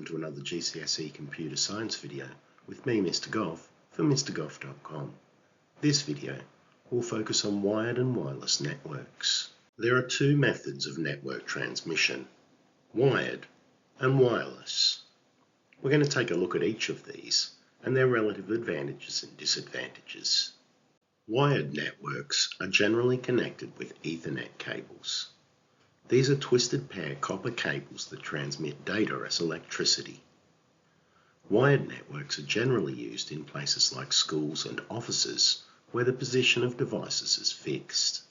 welcome to another GCSE Computer Science video with me, Mr Goff, for MrGoff.com. This video will focus on wired and wireless networks. There are two methods of network transmission, wired and wireless. We're going to take a look at each of these and their relative advantages and disadvantages. Wired networks are generally connected with Ethernet cables. These are twisted pair copper cables that transmit data as electricity. Wired networks are generally used in places like schools and offices where the position of devices is fixed.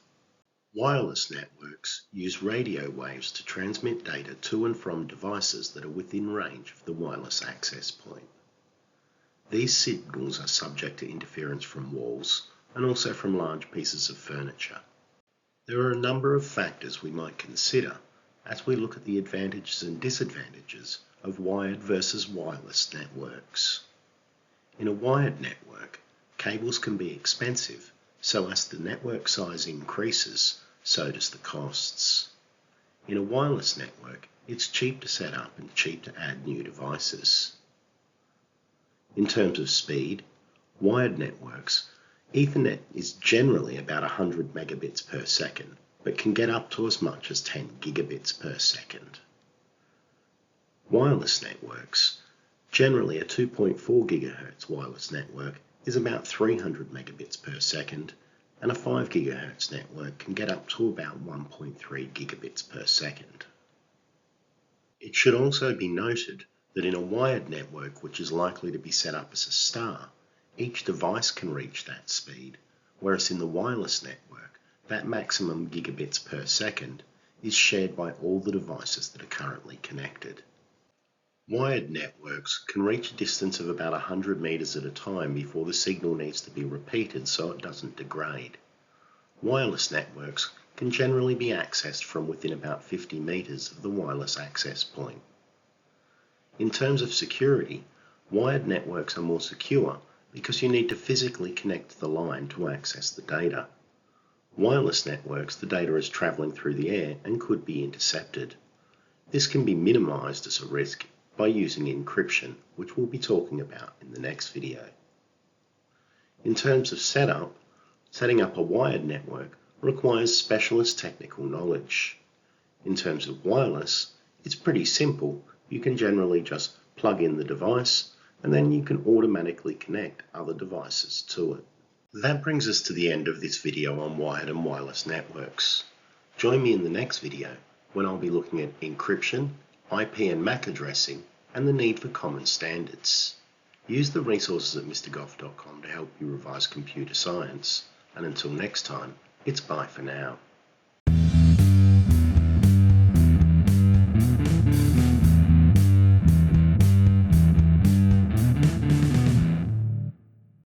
Wireless networks use radio waves to transmit data to and from devices that are within range of the wireless access point. These signals are subject to interference from walls and also from large pieces of furniture. There are a number of factors we might consider as we look at the advantages and disadvantages of wired versus wireless networks. In a wired network, cables can be expensive, so as the network size increases, so does the costs. In a wireless network, it's cheap to set up and cheap to add new devices. In terms of speed, wired networks, Ethernet is generally about 100 megabits per second, but can get up to as much as 10 gigabits per second. Wireless networks, generally a 2.4 GHz wireless network is about 300 megabits per second, and a 5 GHz network can get up to about 1.3 gigabits per second. It should also be noted that in a wired network which is likely to be set up as a star, each device can reach that speed, whereas in the wireless network, that maximum gigabits per second is shared by all the devices that are currently connected. Wired networks can reach a distance of about 100 meters at a time before the signal needs to be repeated so it doesn't degrade. Wireless networks can generally be accessed from within about 50 meters of the wireless access point. In terms of security, wired networks are more secure because you need to physically connect the line to access the data. Wireless networks, the data is travelling through the air and could be intercepted. This can be minimized as a risk by using encryption, which we'll be talking about in the next video. In terms of setting up a wired network requires specialist technical knowledge. In terms of wireless, it's pretty simple. You can generally just plug in the device and then you can automatically connect other devices to it. That brings us to the end of this video on wired and wireless networks. Join me in the next video when I'll be looking at encryption, IP and MAC addressing, and the need for common standards. Use the resources at MrGoff.com to help you revise computer science, and until next time, it's bye for now.